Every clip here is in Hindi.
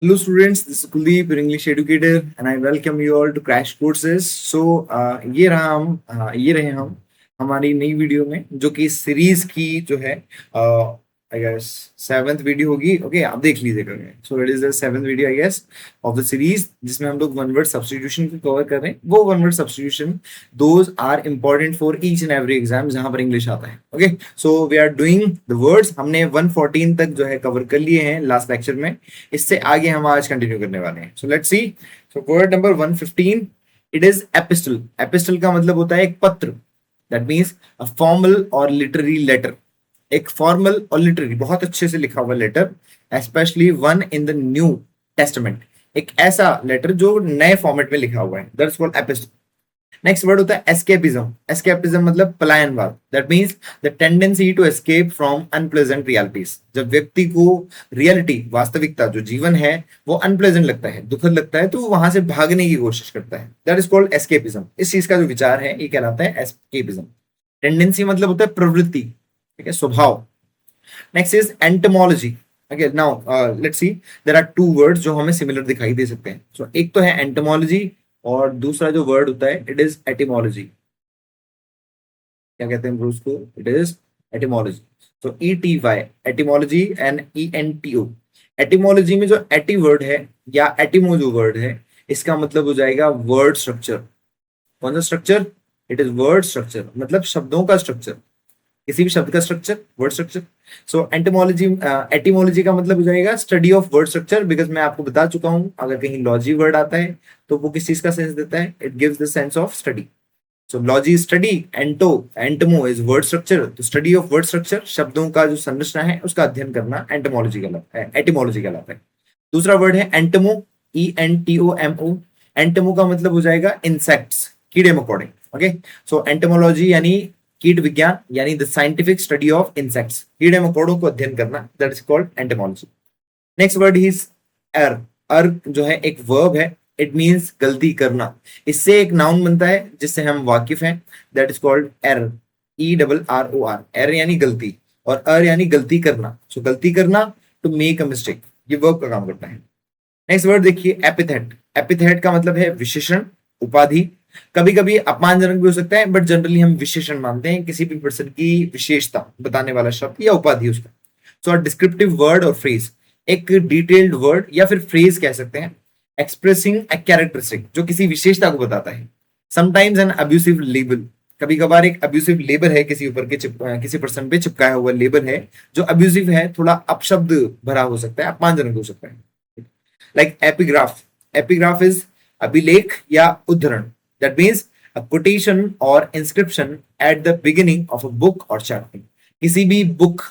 Hello students, this is Kuldeep, your English educator, and I welcome you all to Crash Courses. So ये रहे हम हमारी नई वीडियो में जो कि सीरीज की जो है आई गेस सेवेंथ वीडियो होगी. ओके, आप देख लीजिएगा. So it is the seventh video I guess of the series जिसमें हम लोग वन वर्ड सब्स्टिट्यूशन को कवर कर रहे हैं. वो one word substitution those are important for each and every exam जहां पर इंग्लिश आता है. Okay, so we are doing the words. हमने 114 तक जो है कवर कर लिए हैं लास्ट लेक्चर में. इससे आगे हम आज कंटिन्यू करने वाले हैं. So let's see. So word number 115, it is epistle. Epistle का मतलब होता है एक पत्र. दैट मीन्स अ फॉर्मल और लिटरेरी लेटर. एक फॉर्मल और लिटरेरी बहुत अच्छे से लिखा हुआ letter, specially one in the New Testament. एक ऐसा लेटर जो नए फॉर्मेट में लिखा हुआ है, that's called epistle. Next word होता है एस्केपिज्म. एस्केपिज्म मतलब पलायनवाद. That means the tendency to escape from unpleasant realities. जब व्यक्ति को रियलिटी, वास्तविकता जो जीवन है वो अनप्लेजेंट लगता है, दुखद लगता है, तो वो वहां से भागने की कोशिश करता है. That is called escapism. इस चीज का जो विचार है ये कहलाता है एस्केपिज्म. टेंडेंसी मतलब होता है प्रवृत्ति, ठीक है, स्वभाव. Next is entomology. Okay, now let's see. There are two words जो हमें सिमिलर दिखाई दे सकते हैं. सो एक तो है एंटमोलॉजी और दूसरा जो वर्ड होता है इट इज एटिमोलॉजी. क्या कहते हैं ब्रो उसको? It is etymology. तो ETY etymology and ENTO. Etymology में जो एटी वर्ड है या एटिमो जो वर्ड है इसका मतलब हो जाएगा वर्ड स्ट्रक्चर. कौन सा structure? It is word structure, मतलब शब्दों का स्ट्रक्चर, किसी भी शब्द का स्ट्रक्चर, वर्ड स्ट्रक्चर. सो एंटोमोलॉजी, एटिमोलॉजी का मतलब हो जाएगा study of word structure. Because मैं आपको बता चुका हूं अगर कहीं लॉजी वर्ड आता है तो वो किस चीज का सेंस देता है? It gives the sense of study. So logy study, etymo is word structure. तो स्टडी ऑफ वर्ड स्ट्रक्चर, शब्दों का जो संरचना है उसका अध्ययन करना एंटोमोलॉजी कहलाता है, एटिमोलॉजी कहलाता है. दूसरा वर्ड है एंटमो, ENTOMO. एंटमो का मतलब हो जाएगा इंसेक्ट्स, कीड़े मकोड़े. ओके, सो एंटमोलॉजी यानी कीट विज्ञान, यानी the scientific study of insects, कीड़े मकोड़ों को अध्ययन करना, that is called entomology. Next word is एर. अर जो है एक वर्ब है. इट मींस गलती करना. इससे एक नाउन बनता है जिससे हम वाकिफ हैं, that is called error. ERROR. Error यानी गलती और अर यानी गलती करना. सो गलती करना, टू मेक अ मिस्टेक, ये वर्ब का काम करता है. नेक्स्ट वर्ड देखिए एपिथेट. एपिथेट का मतलब है विशेषण, उपाधि. कभी कभी अपमानजनक भी हो सकता है बट जनरली हम विशेषण मानते हैं किसी भी पर्सन की विशेषता बताने वाला शब्द या उपाधि उसका. सो अ डिस्क्रिप्टिव वर्ड और फ्रेज, एक डिटेल्ड वर्ड या फिर फ्रेज कह सकते हैं, एक्सप्रेसिंग अ कैरेक्टरिस्टिक, जो किसी विशेषता को बताता है. Sometimes N abusive label. कभी कभार एक अब्यूसिव लेबल है किसी ऊपर के किसी पर्सन पे चिपकाया हुआ लेबल है जो अब्यूसिव है, थोड़ा अपशब्द भरा हो सकता है, अपमानजनक हो सकता है. Like epigraph. एपिग्राफ इज अभिलेख या उद्धरण. That means a quotation or inscription at the beginning of a book or chapter. किसी भी बुक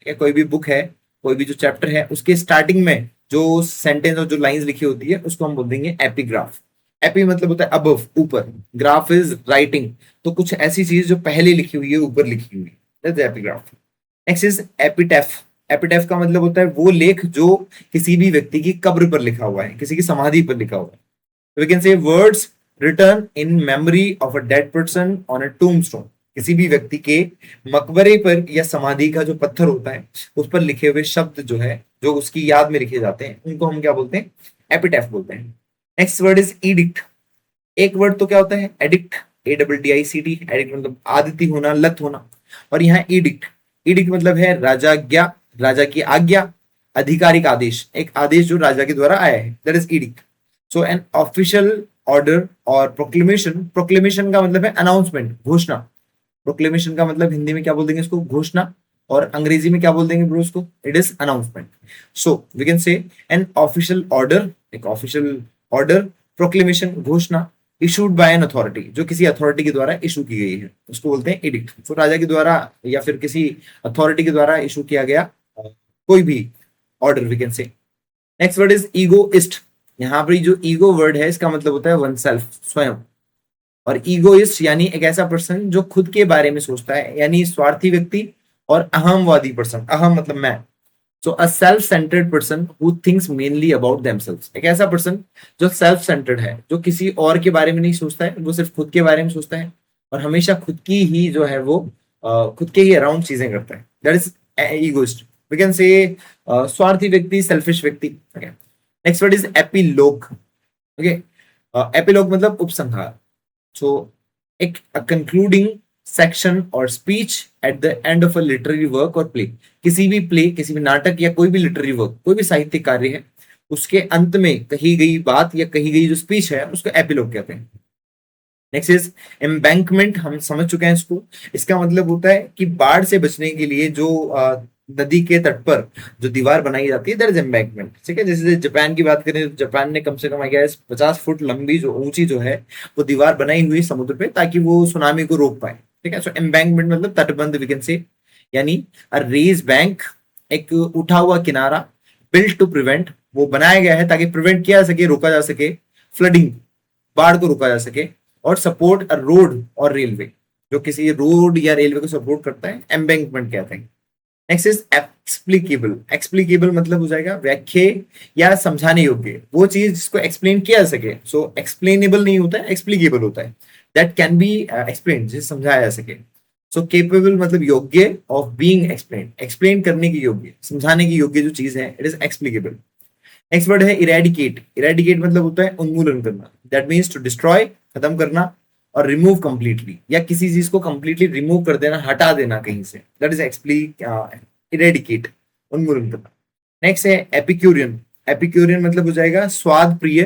या कोई भी बुक है, कोई भी जो चैप्टर है उसके स्टार्टिंग में जो सेंटेंस और जो लाइंस लिखी होती है उसको हम बोल देंगे एपिग्राफ. एपी मतलब होता है अबव, ऊपर. ग्राफ इज राइटिंग, तो कुछ ऐसी चीज जो पहले लिखी हुई है, ऊपर लिखी हुई है, that's epigraph. Next is epitaph. Epitaph का मतलब होता है वो लेख जो किसी भी व्यक्ति की कब्र पर लिखा हुआ है, किसी की समाधि पर लिखा हुआ है. We can say words written in memory of a dead person on a tombstone. किसी भी व्यक्ति के मकबरे पर या समाधि का जो पत्थर होता है उस पर लिखे हुए शब्द जो है, जो उसकी याद में लिखे जाते हैं, उनको हम क्या बोलते हैं? एपिटैफ बोलते हैं. Next word is edict. एक वर्ड तो क्या होता है? Addict, ADDICT. एडिक्ट मतलब आदति होना, लत होना. और यहाँ इडिक्ट. इडिक्ट मतलब है राजाज्ञा, राजा की आज्ञा, आधिकारिक आदेश, एक आदेश जो राजा के द्वारा आया है, that is edict. So N official order और प्रोक्लेमेशन. प्रोक्लेमेशन का मतलब है अनाउंसमेंट, घोषणा. प्रोक्लेमेशन का मतलब हिंदी में क्या बोल देंगे इसको? घोषणा. और अंग्रेजी में क्या बोल देंगे ब्रो उसको? It is announcement. So we can say an official order, एक ऑफिशियल ऑर्डर, प्रोक्लेमेशन, घोषणा, इशूड बाय एन अथॉरिटी, जो किसी अथॉरिटी के द्वारा इशू की गई है, उसको बोलते हैं एडिक्ट. तो राजा के द्वारा या फिर किसी अथॉरिटी के द्वारा इशू किया गया कोई भी order, we can say. Next word is egoist. यहाँ पर जो ईगो वर्ड है इसका मतलब होता है वन सेल्फ, स्वयं. और ईगोइस्ट यानी एक ऐसा पर्सन जो खुद के बारे में सोचता है, यानी स्वार्थी व्यक्ति और अहमवादी पर्सन. अहम मतलब मैं. So a self centred person who thinks mainly about themselves. एक ऐसा पर्सन जो सेल्फ सेंटर्ड है, जो किसी और के बारे में नहीं सोचता है, वो सिर्फ खुद के बारे में सोचता है और हमेशा खुद की ही जो है वो खुद के ही अराउंड चीजें करता है. That is egoist. We can say स्वार्थी व्यक्ति, सेल्फिश व्यक्ति. Next word is epilogue. Okay, epilogue मतलब उपसंहार. सो एक कंक्लूडिंग सेक्शन और speech at the end of a literary work और प्ले. किसी भी प्ले, किसी भी नाटक या कोई भी लिटरेरी वर्क, कोई भी साहित्यिक कार्य है, उसके अंत में कही गई बात या कही गई जो स्पीच है उसको एपिलोग कहते हैं. Next is embankment. हम समझ चुके हैं इसको. इसका मतलब होता है कि बाढ़ से बचने के लिए जो नदी के तट पर जो दीवार बनाई जाती है, दैट इज एम्बैंकमेंट. ठीक है, जैसे जापान की बात करें तो जापान ने कम से कम आई गेस 50 फुट लंबी जो ऊंची जो है वो दीवार बनाई हुई समुद्र पे, ताकि वो सुनामी को रोक पाए. ठीक है, सो एम्बैंकमेंट मतलब तटबंध वी कैन से, यानी अ रेज बैंक, एक उठा हुआ किनारा. बिल्ट टू प्रिवेंट, वो बनाया गया है ताकि प्रिवेंट किया जा सके, रोका जा सके फ्लडिंग, बाढ़ को रोका जा सके. और सपोर्ट अ रोड और रेलवे, जो किसी रोड या रेलवे को सपोर्ट करता है, एम्बैंकमेंट कहते हैं. Next is एक्सप्लिकेबल. एक्सप्लिकेबल मतलब हो जाएगा व्याख्या या समझाने योग्य, वो चीज जिसको एक्सप्लेन किया जा सके. सो एक्सप्लेनेबल नहीं होता है, एक्सप्लिकेबल होता है. दैट कैन बी एक्सप्लेन, जिसे समझाया जा सके. सो केपेबल मतलब योग्य ऑफ बीइंग एक्सप्लेन, एक्सप्लेन करने की योग्य, समझाने की योग्य जो चीज है, इट इज एक्सप्लिकेबल. नेक्स्ट वर्ड है इरेडिकेट. इरेडिकेट मतलब होता है उन्मूलन करना. दैट मीन्स टू डिस्ट्रॉय, खत्म करना, और रिमूव कंप्लीटली, या किसी चीज को कंप्लीटली रिमूव कर देना, हटा देना कहीं से. दैट इज इरेडिकेट, उन्मूलन करना. नेक्स्ट है एपिक्यूरियन. एपिक्यूरियन मतलब हो जाएगा स्वाद प्रिय,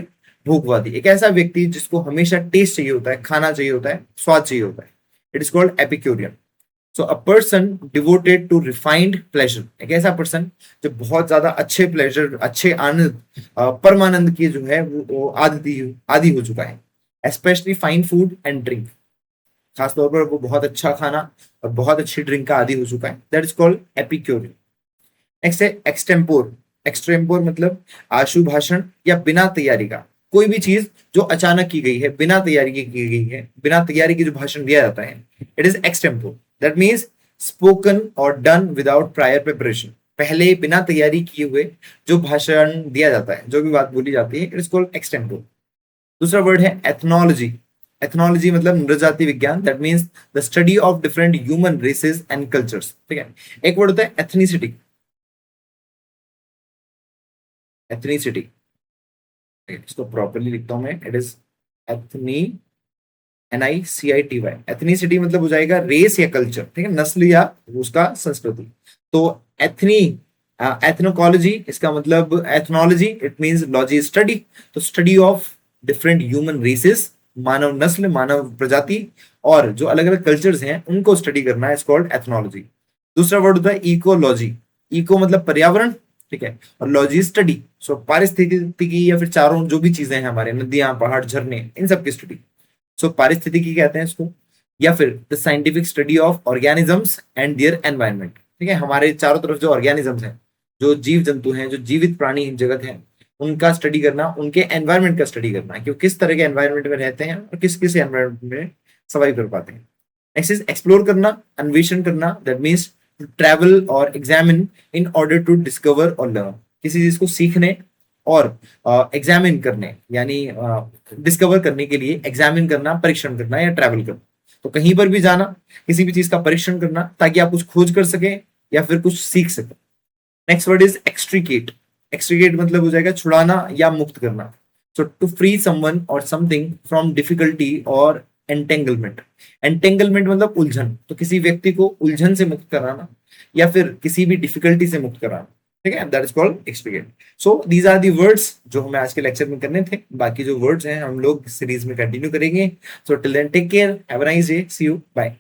भोगवादी. एक ऐसा व्यक्ति जिसको हमेशा टेस्ट चाहिए होता है, खाना चाहिए होता है, स्वाद चाहिए होता है. It is called epicurean. So a person devoted to refined pleasure. एक ऐसा पर्सन जो बहुत ज्यादा अच्छे प्लेजर, अच्छे आनंद, परमानंद की जो है वो आदि हो चुका है. Specially fine food and drink, खासतौर पर वो बहुत अच्छा खाना और बहुत अच्छी ड्रिंक का आदि हो चुका है. That is called Epicurean. Next है एक्सटेम्पोर. एक्सटेम्पोर मतलब आशु भाषण या बिना तैयारी का, कोई भी चीज जो अचानक की गई है, बिना तैयारी की गई है, बिना तैयारी की जो भाषण दिया जाता है, it is extempore. That means spoken और डन विदाउट प्रायर प्रिपरेशन, पहले बिना तैयारी किए हुए जो भाषण दिया जाता है, जो भी बात बोली जाती है, इट इज कॉल्ड एक्सटेम्पोर. दूसरा वर्ड है एथनोलॉजी. एथनोलॉजी मतलब नृजाति विज्ञान. That means the study of different human races and cultures. ठीक है, एक वर्ड होता है एथनिसिटी. एथनिसिटी, इसको प्रॉपरली लिखता हूं मैं, it is ethnicity, NICITY. Ethnicity मतलब हो जाएगा रेस या कल्चर. ठीक है, नस्ल या उसका संस्कृति. तो एथनी, एथनोलॉजी, इसका मतलब ethnology, it means logy study. तो study of different human races, मानव नस्ल, मानव प्रजाति, और जो अलग अलग कल्चर्स हैं उनको स्टडी करना है, इट्स कॉल्ड एथनोलॉजी. दूसरा वर्ड होता है इकोलॉजी. इको मतलब पर्यावरण, ठीक है, और लॉजी स्टडी. सो पारिस्थितिकी या फिर चारों जो भी चीजें हैं हमारे, नदियां, पहाड़, झरने, इन सब की स्टडी. सो पारिस्थितिकी कहते हैं इसको. या फिर the scientific study of organisms and their environment. ठीक है, हमारे चारों तरफ जो ऑर्गेनिजम्स हैं, जो जीव जंतु हैं, जो जीवित प्राणी जगत है, उनका स्टडी करना, उनके एनवायरनमेंट का स्टडी करना, कि वो किस तरह के एनवायरनमेंट में रहते हैं और किस किस एनवायरनमेंट में सर्वाइव कर पाते हैं. नेक्स्ट इज एक्सप्लोर करना, अन्वेषण करना. दैट मीन्स टू ट्रैवल और examine in order to discover और लर्न, किसी चीज को सीखने और एग्जामिन करने, यानी डिस्कवर करने के लिए एग्जामिन करना, परीक्षण करना या ट्रैवल करना. तो कहीं पर भी जाना, किसी भी चीज का परीक्षण करना, ताकि आप कुछ खोज कर सके या फिर कुछ सीख सके. Next word is extricate. Extricate मतलब हो जाएगा छुड़ाना या मुक्त करना. So to free someone or something from difficulty or entanglement. Entanglement मतलब उलझन, तो किसी व्यक्ति को उलझन से मुक्त कराना या फिर किसी भी डिफिकल्टी से मुक्त कराना. ठीक है, that is called extricate. So these are the words जो हमें आज के लेक्चर में करने थे. बाकी जो वर्ड्स हैं हम लोग सीरीज में कंटिन्यू करेंगे. So till then take care, have a nice day, see you, bye.